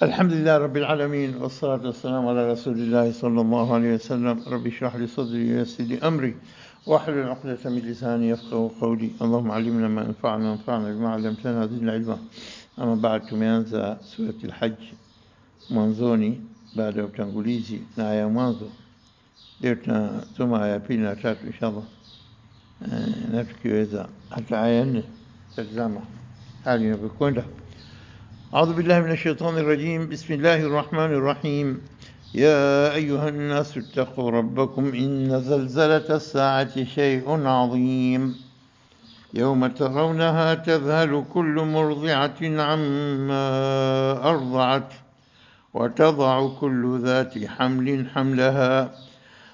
الحمد لله رب العالمين والصلاة والسلام على رسول الله صلى الله عليه وسلم. رب اشرح لي صدري ويسر لي أمري واحلل عقدة من لساني يفقهوا قولي. اللهم علمنا ما ينفعنا وانفعنا بما علمتنا وزدنا علما. Ama baada tumeanza surati al-Hajj mwanzoni baada ya utangulizi na aya mwanzo. Leo tunasoma aya pili na tatu inshallah. Na tukiweza hata aya 4 tazama hali inavyokwenda. أعوذ بالله من الشيطان الرجيم. بسم الله الرحمن الرحيم. يا أيها الناس اتقوا ربكم إن زلزلة الساعة شيء عظيم يوم ترونها تذهل كل مرضعة عما أرضعت وتضع كل ذات حمل حملها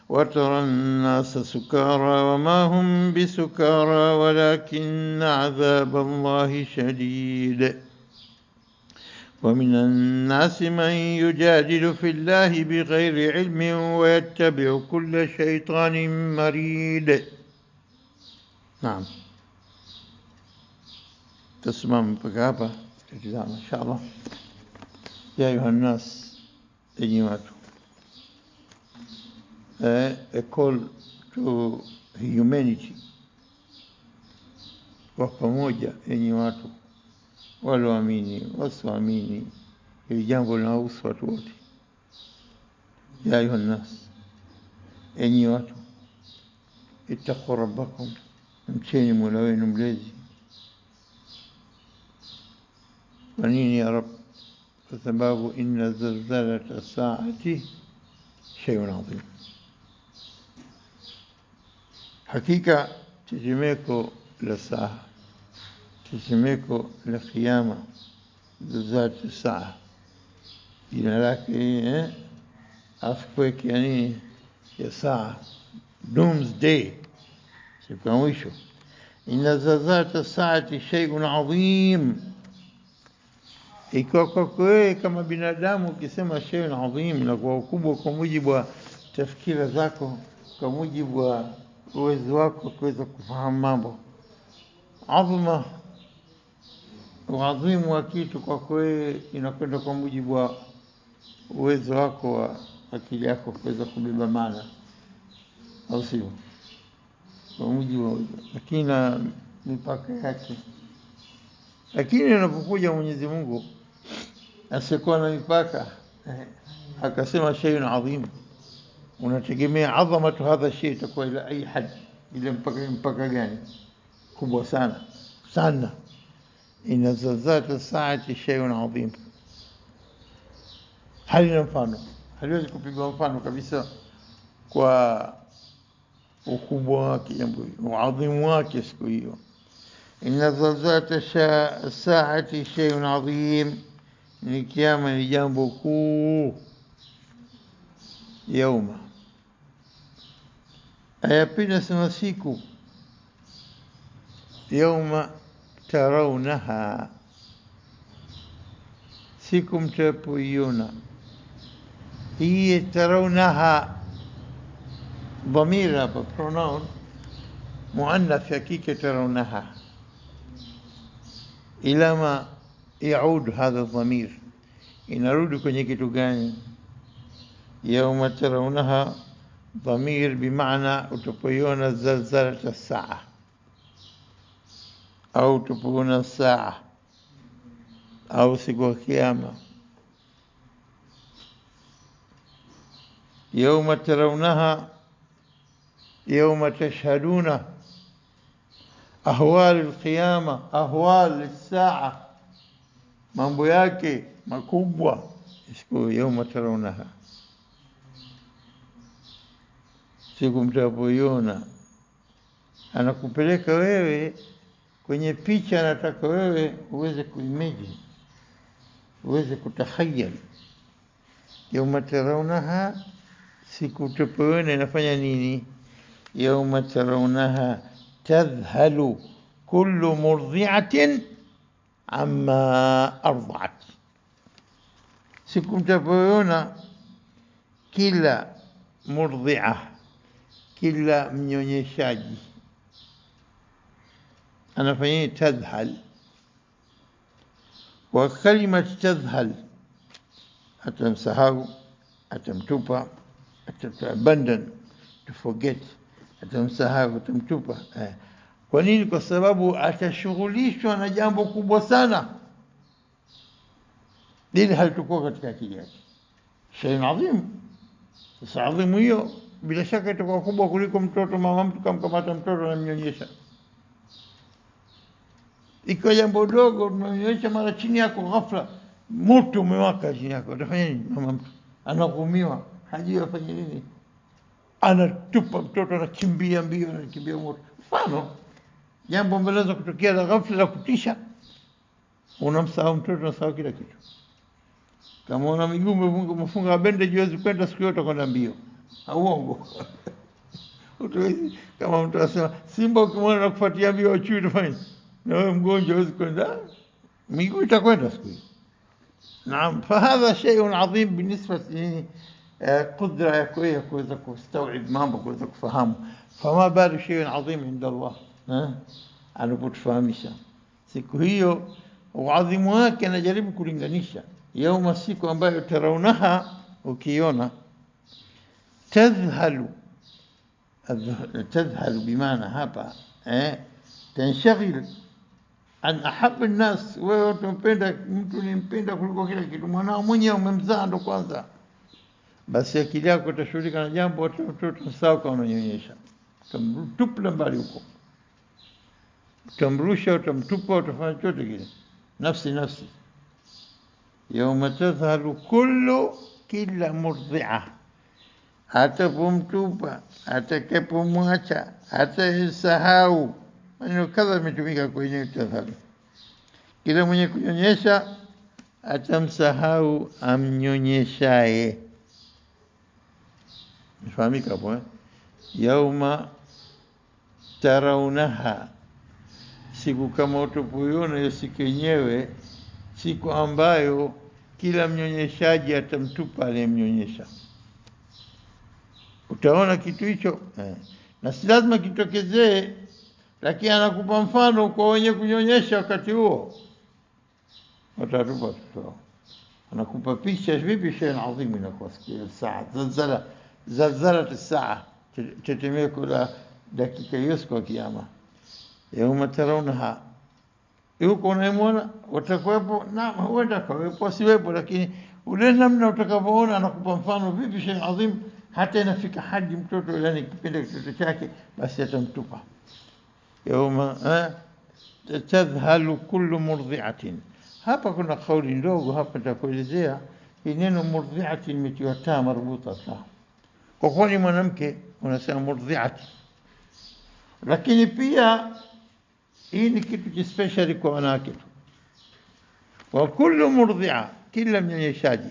وترى الناس سكارى وما هم بسكارى ولكن عذاب الله شديد ومن الناس من يجادل في الله بغير علم ويتبع كل شيطان مريد. نعم تسمع بقابة إن شاء الله. يا أيها الناس أيها a call to humanity kwa pamoja enyi watu walioamini wasioamini, hili jambo linahusu watu wote. Ya ayuha nas, enyi watu, ittaqu rabbakum, mcheni Mola wenu mlezi. Kwa nini ya Rabb? Kwa sababu inna zalzalata saati shay'un adhim, hakika tetemeko la saa, tetemeko la kiyama, zalzalatu saa, jina lake earthquake, yani ya saa, doomsday, siku ya mwisho. Inna zalzalata saati shay'un adhim, ikiwa kwako wewe kama binadamu ukisema shay'un adhim na kwa ukubwa, kwa mujibu wa tafikira zako, kwa mujibu wa uwezo wako kuweza kufahamu mambo. Adhima, uadhimu wa kitu kwako wewe inakwenda kwa mujibu wa uwezo wako wa akili yako kuweza kubeba maana, au sio? Kwa mujibu wa, lakini na mipaka yake. Lakini unapokuja Mwenyezi Mungu asiyekuwa na mipaka akasema shay'un adhim, unategemea adhamatu hadha shay itakuwa ila ayi had, ile mpaka gani? Kubwa sana sana. Inna zalzalata saati shay'un adhim, halina mfano, haliwezi kupigwa mfano kabisa kwa ukubwa wake jambo hilo, uadhimu wake siku hiyo. Inna zalzalata saati shay'un adhim, ni kiyama, ni jambo kuu. Yauma, aya pili nasema siku. Yauma tarawnaha, siku mtapoiona. Hii tarawnaha dhamira hapa, pronoun muannath ya kike, tarawnaha. Ila ma yaud hadha dhamir, inarudi kwenye kitu gani? Yauma tarawnaha dhamir bimaana utapoiona zalzalata saa, au utapoiona saa, au siku ya kiyama. Yauma tarawnaha, yauma tashhaduna ahwal alqiyama, ahwal alsaa, mambo yake makubwa siku yauma tarawnaha, siku mtapoiona. Anakupeleka wewe kwenye picha, anataka wewe uweze kuimagine, uweze kutakhayal. Yauma tarawnaha, siku mtapoiona inafanya nini? Yauma tarawnaha tadhhalu kullu murdi'atin amma arda'at, siku mtapoiona kila murdi'a, kila mnyonyeshaji anafanya tadhhal. وكلمة تذهل atamsahau, atamtupa, abandon, to forget, atamsahau, atamtupa. Kwa nini? Kwa sababu atashughulishwa na jambo kubwa sana, lile halitakuwa katika akili yake. Shay adhim. Sasa adhimu hiyo bila shaka itakuwa kubwa kuliko mtoto. Mama mtu kamkamata mtoto na mnyonyesha, ikiwa jambo dogo mnyonyesha mara chini yako, ghafla moto umewaka chini yako, utafanya nini? Mama mtu anakumiwa, hajui afanye nini, anatupa mtoto, anakimbia mbio, anakimbia moto. Mfano jambo mbelezo kutokea la ghafla la kutisha, unamsahau mtoto, unasahau kila kitu. Kama una miguu mfunga bandage, huwezi kwenda siku yote kwenda mbio. Uongo. Kama mtu anasema simba ukimwona anakufuatia mbio uchui, utafanya na wewe mgonjwa, huwezi kwenda, miguu itakwenda siku hiyo. Naam, fahadha shay'un adhim بالنسبه قدره yako ya kuweza kustawib mambo, kuweza kufahamu. Fama balu shay'un adhim inda Allah, anapotufahamisha siku hiyo uadhimu wake, anajaribu kulinganisha yauma, siku ambayo taraunaha, ukiona tadhhalu bimaana hapa tanshghil an ahab an-nas. Wewe unampenda mtu, nimpenda kuliko kila kitu, mwanao mwenyewe umemzaa ndo kwanza, basi akili yako itashughulika na jambo mtoto sawa, kama unanyonyesha, utamtupa mbali huko, utamrusha, utamtupa, utafanya chochote kile. Nafsi yauma tadhhalu kullu, kila murdi'a, atapomtupa, atakapomwacha, atasahau. Maneno kadha yametumika kwenye tadhhalu. Kila mwenye kunyonyesha atamsahau amnyonyeshaye. Nifahamika hapo yauma taraunaha, siku kama utapoiona hiyo siku yenyewe, siku ambayo kila mnyonyeshaji atamtupa aliyemnyonyesha. Utaona kitu hicho, na si lazima kitokezee, lakini anakupa mfano kwa wenye kunyonyesha. Wakati huo watatupa mtoto, anakupa picha vipi shay'un adhim inakuwa siku saa zalzalat saa, tetemeko la dakika hiyo siku ya kiyama. Yauma tarawnaha, yuko unayemwona, watakuwepo na huenda kawepo, siwepo, lakini ule namna utakavyoona, anakupa mfano vipi shay'un adhim, hata inafika hadi mtoto, yani kipindi kitoto chake, basi atamtupa. Yauma tadhhalu kullu murdi'atin. Hapa kuna kauli ndogo hapa nitakuelezea. Hii neno murdi'atin imetiwa taa marbuta ta, kwa kuwa ni mwanamke unasema murdi'atin, lakini pia hii ni kitu special kwa wanawake tu. Wa kullu murdi'a, kila mnyonyeshaji,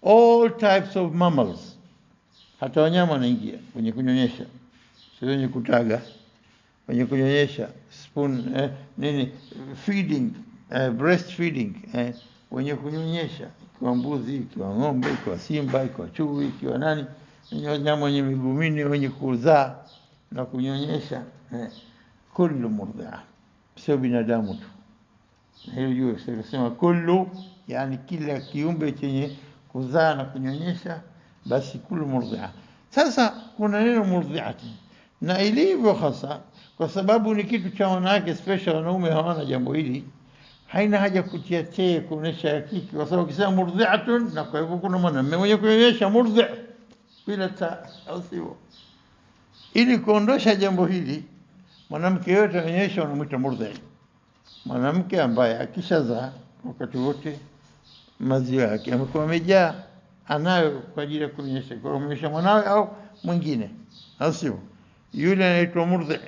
all types of mammals, hata wanyama wanaingia kwenye kunyonyesha, sio wenye kutaga, wenye kunyonyesha spoon, feeding, breastfeeding, wenye kunyonyesha, ikiwa mbuzi, ikiwa ng'ombe, ikiwa simba, ikiwa chui, ikiwa nani, wanyama wenye miguu minne, wenye kuzaa na kunyonyesha, kullu murdi'a, sio binadamu tu. Hiyo juu sema kullu, yani kila kiumbe chenye kuzaa na kunyonyesha, basi kullu murdi'a. Sasa kuna neno murdi'ati, na ilivyo hasa kwa sababu ni kitu cha wanawake special, wanaume hawana jambo hili, haina haja kutia te kuonesha hakiki, kwa sababu ukisema murdi'atun, na kwa hivyo kuna mwanamume mwenye kunyonyesha murdi' bila ta, au sio? Ili kuondosha jambo hili, mwanamke yote anaonyesha wanamuita murdi'. Mwanamke ambaye akishazaa wakati wote maziwa yake yamekuwa yamejaa, anayo kwa ajili ya kunyonyesha, kwa kunyonyesha mwanawe au mwingine, au sio? Yule anaitwa murdi'.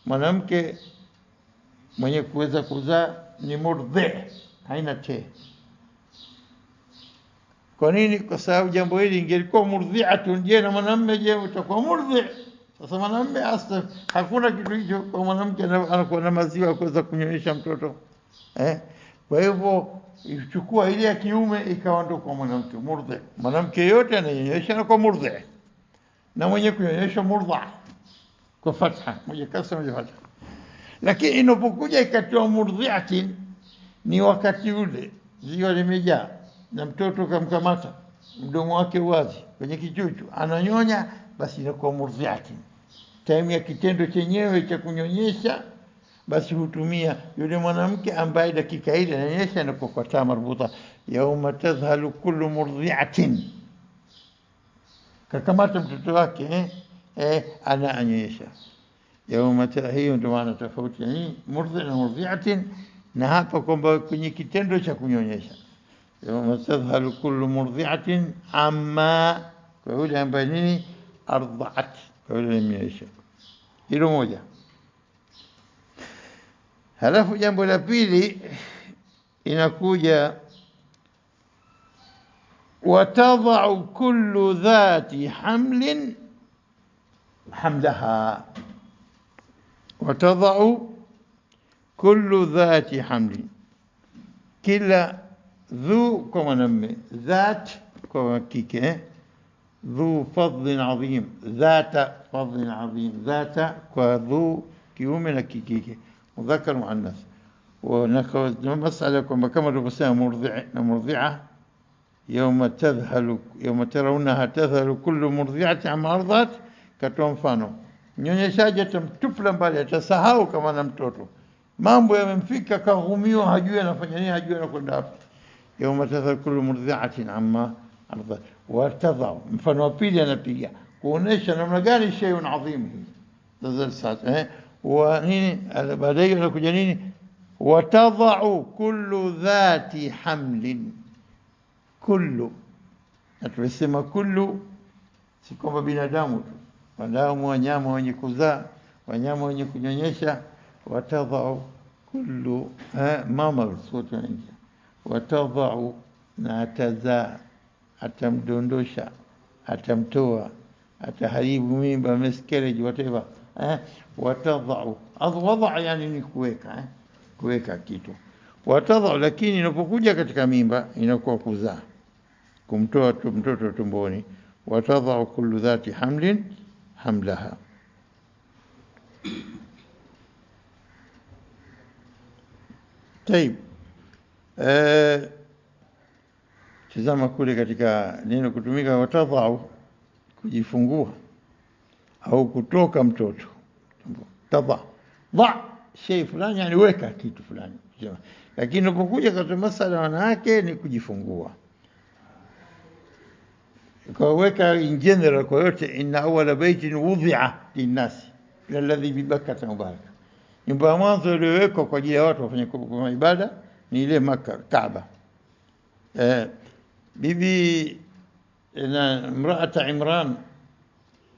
Mwanamke mwenye kuweza kuzaa ni murdi', haina te. Kwa nini? Kwa sababu jambo hili ingelikuwa murdi'atun, je, na mwanamume je utakuwa murdi'? Sasa mwanamume hasa hakuna kitu hicho, kwa mwanamke anakuwa na maziwa ya kuweza kunyonyesha mtoto. Kwa hivyo ichukua ile ya kiume ikawa ndo kwa mwanamke murdi'. Mwanamke yote ananyonyesha na kwa murdi', na mwenye kunyonyesha murda' kwa fatha, moja kasra moja fatha. Lakini inapokuja ikatoa murdi'atin, ni wakati ule ziwa limejaa, na mtoto kamkamata mdomo wake wazi kwenye kichuchu ananyonya, basi inakuwa murdhi'atin. Time ya kitendo chenyewe cha kunyonyesha, basi hutumia yule mwanamke ambaye dakika ile ananyonyesha, na kwa taa marbuta, yauma tadhhalu kullu murdhi'atin, kakamata mtoto wake ana anyonyesha. Yauma, hiyo ndio maana tofauti yani murdhi na murdhi'atin, na hapa kwamba kwenye kitendo cha kunyonyesha. Yauma tadhhalu kullu murdhi'atin amma, kwa yule ambaye nini ardha'at, kwa yule amenyonyesha. Hilo moja. Halafu jambo la pili inakuja watadha'u kullu dhati hamlin hamlaha. Watadha'u kullu dhati hamlin, kila dhu kwa mwanamume, dhat kwa kike, dhu fadlin adhim, dhata fadlin adhim, dhata kwa dhu kiume na kike, mudhakkar muannas. ومسألة كما تقول مرضعة يوم ترونها تذهل كل مرضعة عما أرضعت كتوم فانو mnyonyeshaji atamtupla mbali, atasahau kama na mtoto, mambo yamemfika, kahumiwa, hajui anafanya nini, hajui anakwenda wapi. Yawma tadhhalu kullu murdhi'atin amma ardhat wa tadha'u. Mfano wa pili anapiga kuonesha namna gani shay'un adhim tazal saat wa nini. Baadaye anakuja nini, watadha'u kullu dhati hamlin. Kullu, atusema kullu si kwamba binadamu tu, wanadamu, wanyama wenye kuzaa, wanyama wenye kunyonyesha. Watadha'u kullu mama sote wanaingia. Watadha'u na atazaa, atamdondosha, atamtoa, ataharibu mimba, miscarriage, whatever. Watadha'u adwadha, yani ni kuweka kuweka kitu. Watadha'u, lakini inapokuja katika mimba inakuwa kuzaa, kumtoa mtoto tumboni. Watadha'u kullu dhati hamlin hamlaha. Taib, tazama kule katika neno kutumika watadha'u, kujifungua au kutoka mtoto. Tadha shay fulani, yani weka kitu fulani. Lakini unapokuja katika masala wanawake ni kujifungua, kwa weka in general kwa yote. Inna awwala baytin wudhi'a lin-nas alladhi bi Bakkah mubarak, nyumba ya mwanzo iliyowekwa kwa ajili ya watu wafanye kwa ibada ni ile Makkah, Kaaba. Bibi na mraata Imran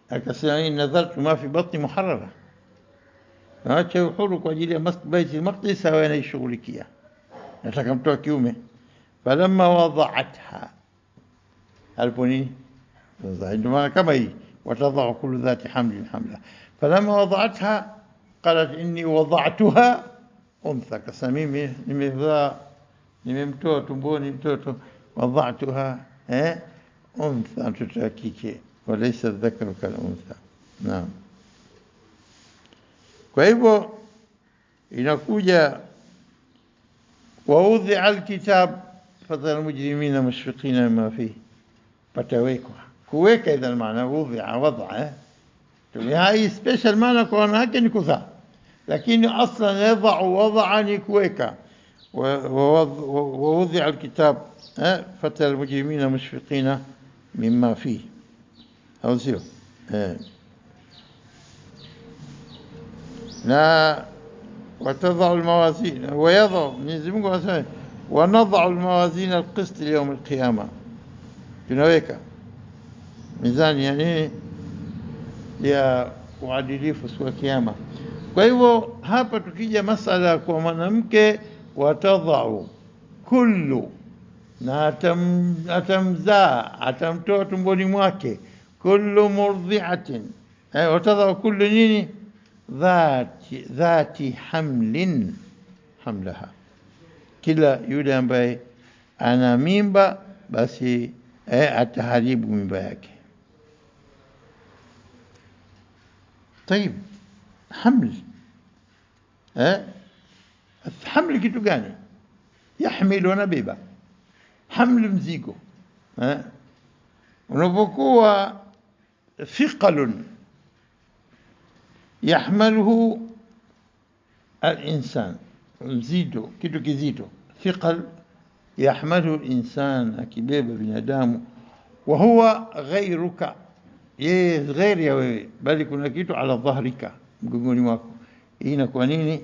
akasema nadhartu ma fi batni muharrara, naacha uhuru kwa ajili ya Baitul Maqdis, sawa anaishughulikia, nataka mtoto wa kiume. Falamma wada'atha, alipo nini ndio maana kama hii watadha'u kullu dhati hamlin hamla. Falamma wada'atha qalat inni wada'tuha untha, kasema mimi nimezaa, nimemtoa tumboni mtoto. Wada'tuha untha, mtoto wa kike, walaysa dhakaru kal untha. Naam. Kwa hivyo inakuja waudhi'a alkitab fatara almujrimina mushfiqina mimma fihi, patawekwa kuweka. Idha maana wudhi'a wad'a, hai special maana kwa wanawake ni kuzaa, lakini aslan yadha'u wad'a ni kuweka. ووضع الكتاب فترى المجرمين مشفقين مما فيه أو سيو لا. وتضع الموازين ويضع ونضع الموازين القسط ليوم القيامة، tunaweka mizani yani ya uadilifu siku ya kiyama. Kwa hivyo hapa tukija masala kwa mwanamke, watadha'u kullu, na atamzaa, atamtoa tumboni mwake, kullu murdhi'atin. Watadha'u kullu nini, dhati hamlin hamlaha, kila yule ambaye ana mimba basi ataharibu mimba yake. طيب حمل حمل kitu gani? Yahmilu, anabeba. haml mzigo. Unapokuwa thiqalun yahmaluhu al-insan, mzito, kitu kizito. Thiqal yahmaluhu al-insan, akibeba binadamu. Wa huwa ghayruka, yeye ghairi ya wewe, bali kuna kitu ala dhahrika, mgongoni mwako. Hii inakuwa nini?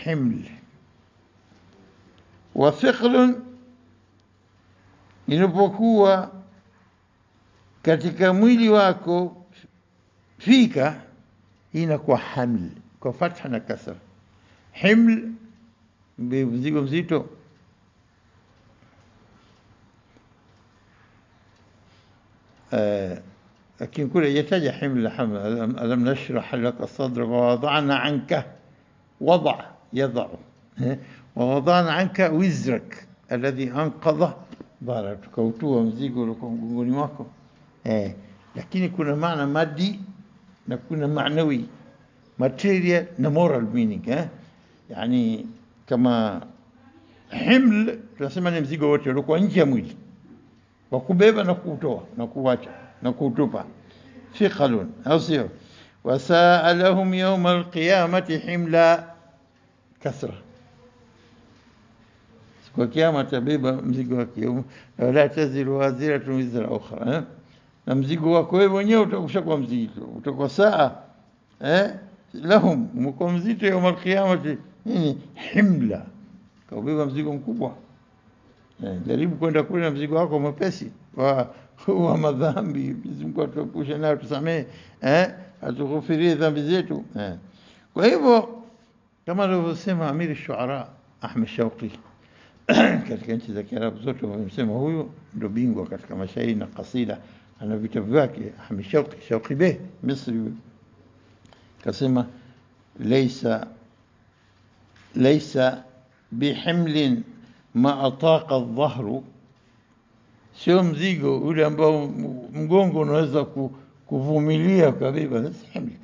Himl. Wa thiqlun, inapokuwa katika mwili wako, fika, hii inakuwa haml, kwa fatha na kasra. Himl, mzigo mzito. لكن كل يتجه حمل ألم نشرح لك الصدر ووضعنا عنك يضع ووضعنا عنك وزرك الذي أنقض ظهرك. كوتوا مزيقوا لكم قولي معكم. lakini kuna maana maddi na kuna maanawi, material na moral meaning. Yani kama himl tunasema ni mzigo wote uliokuwa nje ya mwili, wa kubeba na kuutoa na kuacha na kuutupa. Thiqalun, au sio? Wasaa lahum yawm alqiyamati himla, kasra. Siku ya kiyama tabeba mzigo wake, wala taziru waziratun wizra ukhra. Na mzigo wako wewe mwenyewe utakushakuwa mzito, utakuwa saa lahum, mko mzito yawm alqiyamati nini? Himla, kaubeba mzigo mkubwa. Jaribu kwenda kule na mzigo wako mwepesi wa madhambi. Mungu atuepushe nayo, tusamee, atughufirie dhambi zetu. Kwa hivyo kama alivyosema Amiri Shuara Ahmed Shauqi katika nchi za Kiarabu zote wamesema huyu ndio bingwa katika mashairi na kasida. Ana vitabu vyake Ahmed Shauqi, Shauqi Bey Misri, kasema laysa bihimlin ma ataqa adh-dhahru, sio mzigo ule ambao mgongo unaweza kuvumilia kabeba. Himli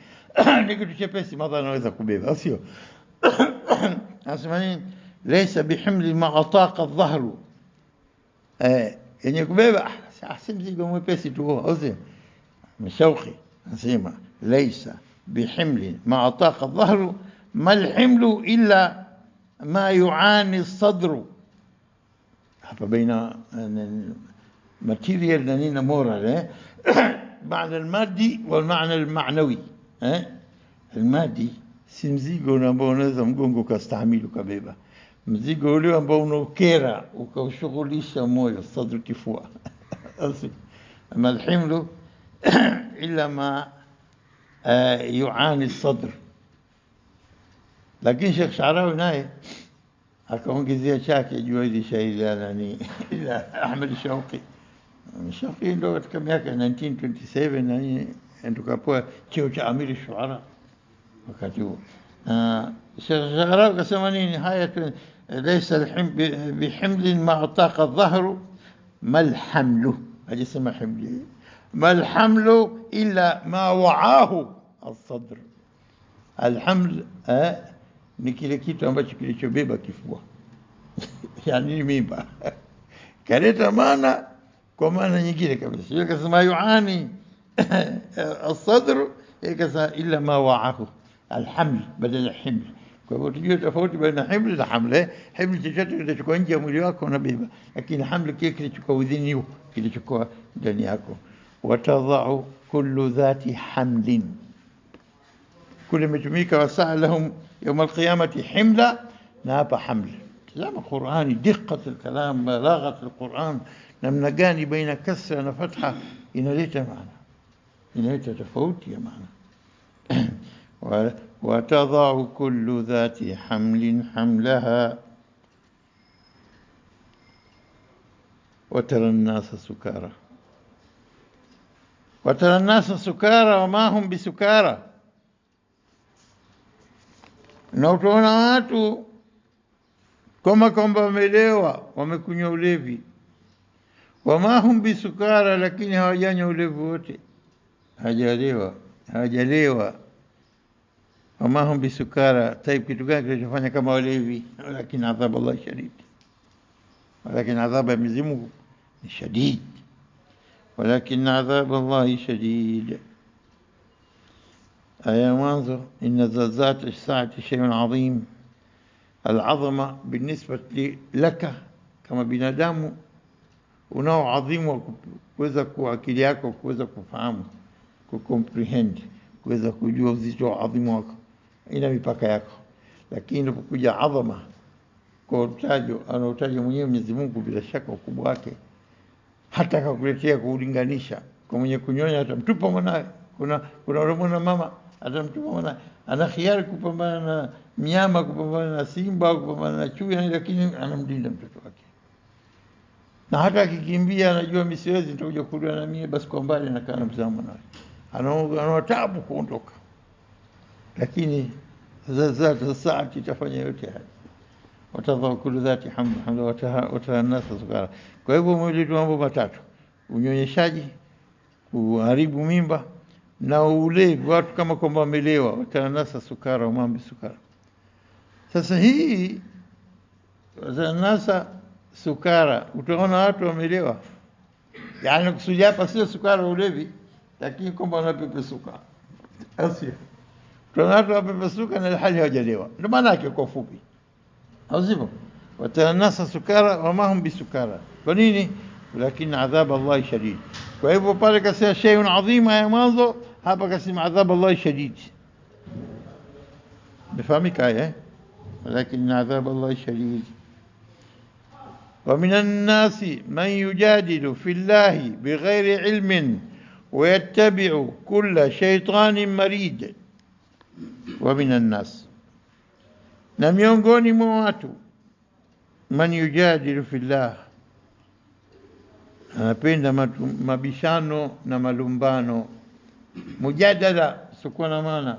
ni kitu chepesi, madha anaweza kubeba, sio? Anasema nini? Laysa bihimli ma ataqa adh-dhahru, yenye kubeba si mzigo mwepesi tu, au sio? Mshauqi anasema laysa bihimli ma ataqa adh-dhahru ma al-himlu illa ma yuani as-sadru. hapa baina material na nini moral. معنى المادي والمعنى المعنوي. المادي si mzigo ambao unaweza mgongo ukastahimili ukabeba. Mzigo ule ambao unaokera ukaushughulisha moyo, sadru, kifua. Ama alhimlu illa ma yuani sadr. Lakini Sheikh Sharawi naye akaongezea chake juu hili shairi la nani ila Ahmed Shauqi. Shauqi ndo katika miaka 1927 na nini tukapoa cheo cha Amiri Shuara wakati huo. Sheikh Sharawi akasema nini? Haya laysa bihimlin ma ataqa adh-dhahru mal hamlu. Hajasema himli. Mal hamlu illa ma wa'ahu as-sadr. Alhaml ni kile kitu ambacho kilichobeba kifua. Yani mimba. Kaleta maana kwa maana nyingine kabisa. Yeye akasema yuani as-sadr, ikasa illa ma wa'ahu alhaml badala himl. Kwa hivyo tujue tofauti baina himl na haml. Himl chochote kilichokuwa nje ya mwili wako unabeba, lakini haml kile kilichokuwa within you, kilichokuwa ndani yako. Watadha'u kullu dhati hamlin, كل مجميك وسع لهم يوم القيامة حملة. نابا حمل. كلام قرآني، دقة الكلام، بلاغة القرآن، نمنقاني بين كسرة وفتحة، إن ليت معنا، إن ليت تفوت يا معنا. وتضع كل ذات حمل حملها وترى الناس سكارى. وترى الناس سكارى وما هم بسكارى. Na utaona watu kama kwamba wamelewa, wamekunywa ulevi. Wama hum bisukara, lakini hawajanywa ulevi wote, hawajalewa. Wama hum bisukara. Taib, kitu gani kilichofanya kama walevi? Lakini adhabu Allah shadid. ولكن عذاب Mwenyezi Mungu ni shadid. ولكن عذاب الله شديد. آية mwanzo إن زلزلة الساعة شيء عظيم. العظمة بالنسبة لك kama binadamu unao adhimu wa kuweza kwa akili yako kuweza kufahamu, kucomprehend, kuweza kujua uzito wa adhimu wako, ina mipaka yako. Lakini unapokuja adhama kwa utajo anaotaja mwenyewe Mwenyezi Mungu, bila shaka ukubwa wake hata kakuletea kuulinganisha. Kwa mwenye kunyonya atamtupa mwanae, kuna mwana mama atamtupa mwanae, ana khiari kupambana na mnyama, kupambana na simba, kupambana na chui, lakini anamlinda mtoto wake. Na hata akikimbia anajua mimi siwezi, nitakuja kulia na mimi, basi kwa mbali anakaa na mzamo naye, ana taabu kuondoka. Lakini zalzala saati itafanya yote haya. Watadha kullu dhati hamd watanasa sukara. Kwa hivyo mwili tu mambo matatu: unyonyeshaji, kuharibu mimba, na ulevi. Watu kama kwamba wamelewa, watanasa sukara, umambi sukara. Sasa hii watanasa sukara, utaona watu wamelewa, yani kusudia hapa sio sukara ulevi, lakini kwamba wanapepesuka. Asio utaona watu wapepesuka na hali hawajalewa, ndio maana yake kwa fupi, au sivyo? Watanasa sukara wama hum bisukara. Kwa nini? Lakini adhab Allah shadid. Kwa hivyo pale kasema shay'un adhima ya mwanzo, hapa kasema adhab Allah shadid. Nifahamika lakini adhab Allah shadid. ومن الناس من يجادل في الله بغير علم ويتبع كل شيطان مريد. ومن الناس na miongoni mwa watu man yujadilu fillah, anapenda mabishano na malumbano. Mujadala sikuwa na maana,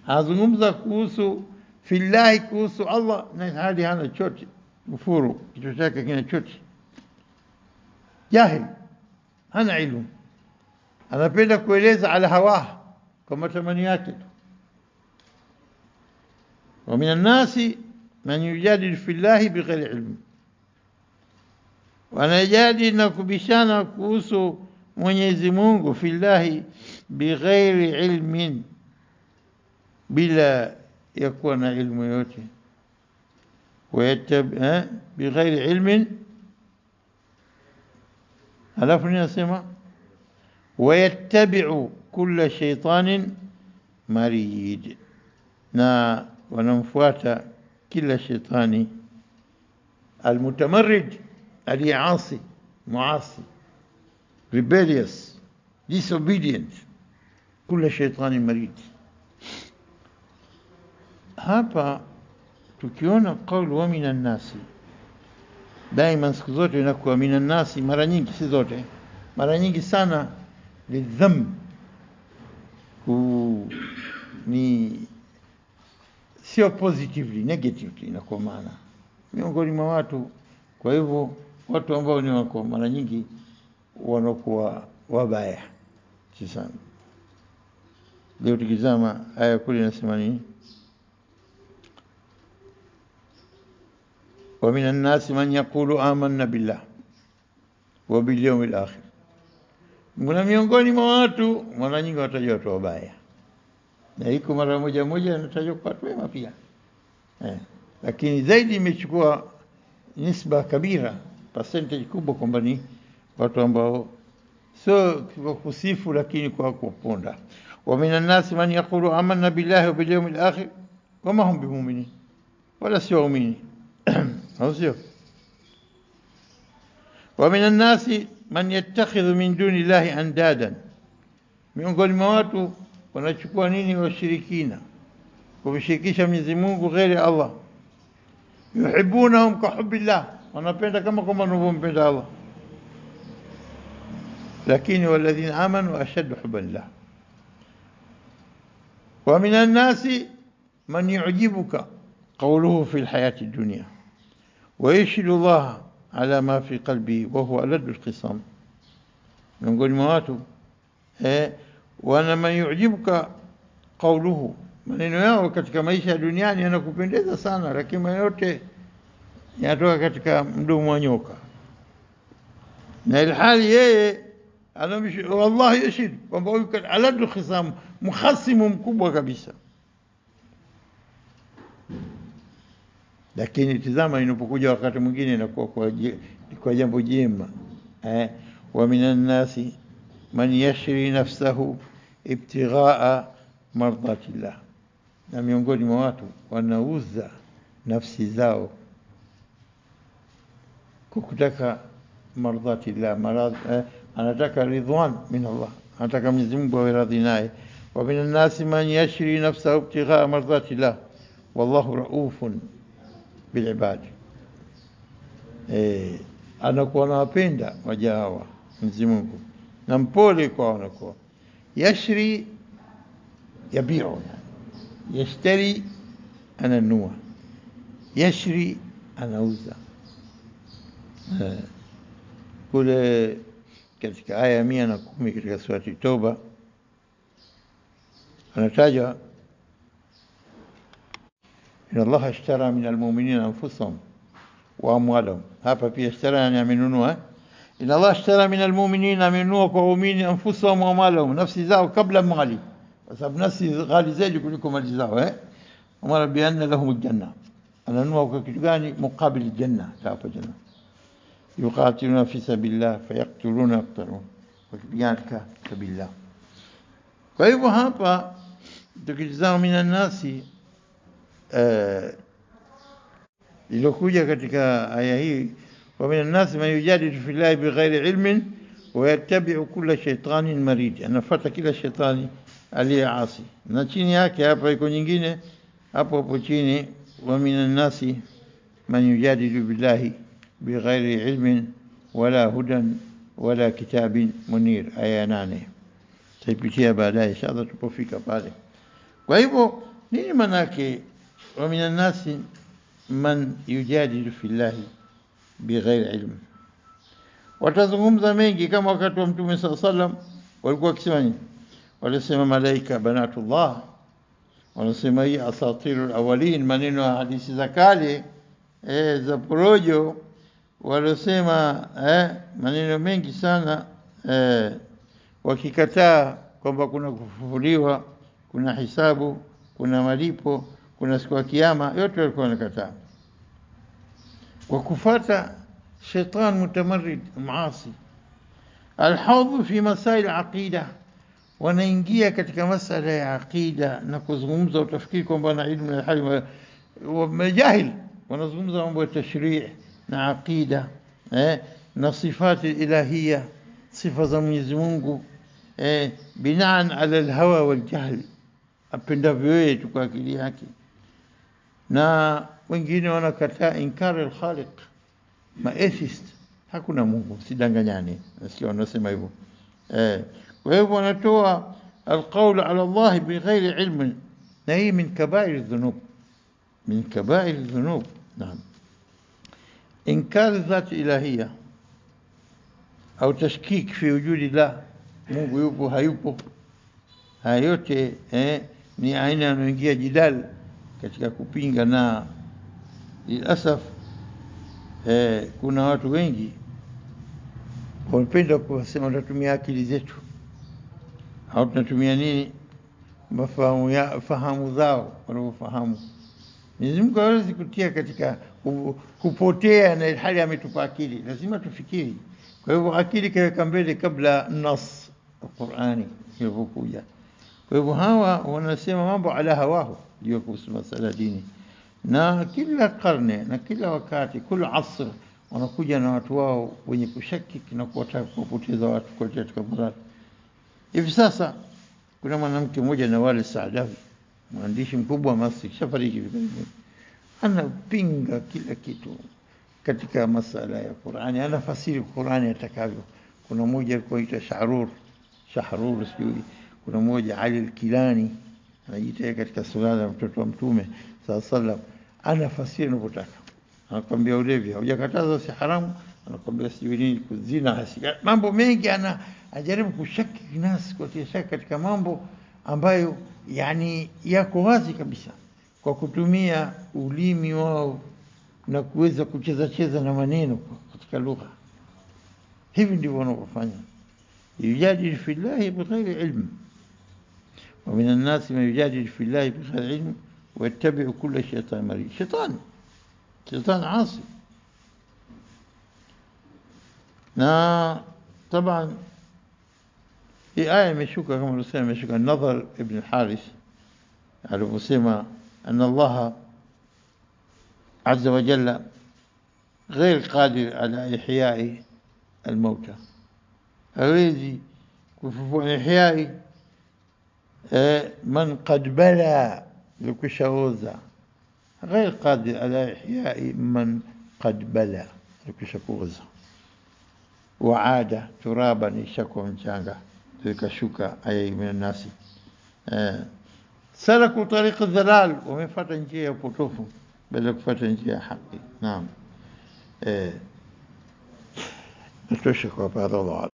azungumza kuhusu fillahi, kuhusu Allah, na hali hana chochote, kufuru kitu chake kina chochote, jahil, hana ilmu, anapenda kueleza ala hawa, kwa matamani yake tu. ومن الناس من يجادل في الله بغير علم, wanajadili na kubishana kuhusu Mwenyezi Mungu fillahi bighairi ilmin, bila ya kuwa na ilmu yote. Bighairi ilmin, alafu ninasema wayattabi'u kulla shaytanin marid, na wanamfuata kila shetani almutamarrid, aliasi, muasi, rebellious, disobedient, kila shetani marid. Hapa tukiona kaulu wa minan nasi, daima siku zote inakuwa minan nasi, mara nyingi, si zote, mara nyingi sana, lidham, ni sio positively, negatively inakuwa maana miongoni mwa watu. Kwa hivyo watu ambao ni wako mara nyingi wanakuwa wabaya sana. Leo tukizama aya kule inasema nini? wa minan nasi man yaqulu amanna billah wa bil yawmil akhir. Kuna miongoni mwa watu mara nyingi watajua watu wabaya, na iko mara moja moja anatajwa kwa watu wema pia, lakini zaidi imechukua nisba kabira, percentage kubwa, kwamba ni watu ambao sio kwa kusifu, lakini kwa kuponda. wa minan nasi man yaqulu amanna billahi wa bil yawmil akhir wama hum bimu'minin, wala sio waumini, au sio? wa minan nasi man yattakhidhu min duni llahi andadan, miongoni mwa watu wanachukua nini? Washirikina, kumshirikisha Mwenyezi Mungu ghairi Allah. Yuhibbunahum ka hubbillah, wanapenda kama kwamba wanavyompenda Allah, lakini walladhina amanu ashaddu hubban lillah. wa minan nasi man yu'jibuka qawluhu fi alhayati ad-dunya wa yashhadu Allah ala ma fi qalbihi wa huwa aladdu alqisam. Miongoni mwa watu wana man yu'jibuka qawluhu, maneno yao katika maisha ya duniani yanakupendeza sana, lakini yote yanatoka katika mdomo wa nyoka, na ilhali yeye wallahi yashid kwamba huyu aladu khisam, mukhasimu mkubwa kabisa. Lakini tizama, inapokuja wakati mwingine inakuwa kwa jambo jema. Wa minan nasi man yashri nafsahu ibtighaa mardatillah, na miongoni mwa watu wanauza nafsi zao kukutaka mardatillah, anataka ridwan min Allah, anataka Mwenyezi Mungu awe radhi naye. Wa minan nasi man yashri nafsahu ibtighaa mardatillah wallahu raufun bil ibad. Anakuwa anawapenda waja hawa Mwenyezi Mungu na mpole kwa wanakuwa. Yashri yabiu, yashtari ananua, yashri anauza. Kule katika aya 110 katika surati Toba anataja inna Allaha ishtara min almu'minina anfusahum wa amwalahum. Hapa pia ishtara yani amenunua. Inna Allaha ishtara min almu'minina, amenunua kwa waumini anfusahum wa amwalahum, nafsi zao kabla mali, kwa sababu nafsi ghali zaidi kuliko mali zao. Amara bi anna lahum aljanna, ananunua kwa kitu gani? Muqabil aljanna, tapa janna. Yuqatiluna fi sabilillah fayaqtuluna yaqtalun, wakipigana katika sabilillah. Kwa hivyo hapa tukitazama minan nasi ilokuja katika aya hii, wa minan nasi man yujadilu fillahi bighairi ilmin wa yattabi'u kulla shaytanin marid, anafuata kila shetani aliyeasi. Na chini yake hapa iko nyingine hapo chini, wa minan nasi man yujadilu billahi bighairi ilmin wala hudan wala kitabin munir, aya 8 taipitia baadaye inshallah tupofika pale. Kwa hivyo nini maana yake wa minan nasi man yujadilu fillahi bighairi ilm? Watazungumza mengi, kama wakati wa Mtume sallallahu alaihi wasallam walikuwa wakisema nini? Walisema malaika banatullah, wanasema hii asatirul awwalin, maneno ya hadithi za kale za porojo. Walisema maneno mengi sana, wakikataa kwamba kuna kufufuliwa, kuna hisabu, kuna malipo, kuna siku ya kiyama. Yote walikuwa wanakataa kwa kufuata shaitan mutamarrid maasi. Alhadhu fi masail aqida, wanaingia katika masala ya aqida na kuzungumza, utafikiri kwamba na ilmu ya hali wa majahil, wanazungumza mambo ya tashrii' na aqida na sifati ilahiyya, sifa za Mwenyezi Mungu binaan ala alhawa waljahl, apendavyo yeye tu kwa akili yake. Na wengine wanakataa inkar alkhaliq, atheist, hakuna Mungu, sidanganyane, sio wanasema hivyo. Kwa hivyo wanatoa alqawl ala Allah bighairi ilm, na hii min kabair adh-dhunub, min kabair adh-dhunub. Naam, inkar dhat ilahiyya au tashkik fi wujudi Allah, Mungu yupo hayupo, haya yote ni aina yanayoingia jidal katika kupinga. Na lilasaf kuna watu wengi wanapenda kusema tunatumia akili zetu, au tunatumia nini, fahamu zao wanaofahamu. Mwenyezi Mungu hawezi kutia katika kupotea, na hali ametupa akili, lazima tufikiri. Kwa hivyo akili kaweka mbele kabla nas Qur'ani ilivyokuja. Kwa hivyo hawa wanasema mambo ala hawahu juu kuhusu masala dini, na kila karne na kila wakati, kila asr wanakuja na watu wao wenye kushakiki na kuwataka kupoteza watu kwa katika Qur'an. Hivi sasa kuna mwanamke mmoja na wale Saadawi, mwandishi mkubwa wa Masri, shafariki hivi, anapinga kila kitu katika masala ya Qur'ani, anafasiri Qur'ani atakavyo. Kuna mmoja alikuwa Shahrur sijui, kuna mmoja Ali al-Kilani anajiita katika sura ya mtoto wa Mtume sallallahu alaihi wasallam, anafasiri anapotaka. Anakuambia ulevi hujakataza, si haramu, anakuambia sijui nini, kuzina, hasika, mambo mengi. Anajaribu kushaki nasi kwa shaka katika mambo ambayo yani yako wazi kabisa, kwa kutumia ulimi wao na kuweza kucheza cheza na maneno katika lugha. Hivi ndivyo wanavyofanya. Yujadilu fillahi bighairi ilm, wa minan nasi man yujadilu fillahi bighairi ilm wa yattabi'u kulla shaytanin marid. Shaitan asi. Na طبعا hii aya imeshuka kama tunasema, imeshuka Nadhar ibn Haris aliposema anna Allah azza wa jalla غير قادر على إحياء الموتى، hawezi kufufua ihyai man qad bala, likushaoza. غير قادر على إحياء من قد بلا، likushakuoza. وعاد ترابا، ishakuwa mchanga. Tukashuka aya min nasi salaku tariq dhalal, wamefuata njia ya upotofu badala kufuata njia ya haki. Naam, natosha kwa hapa.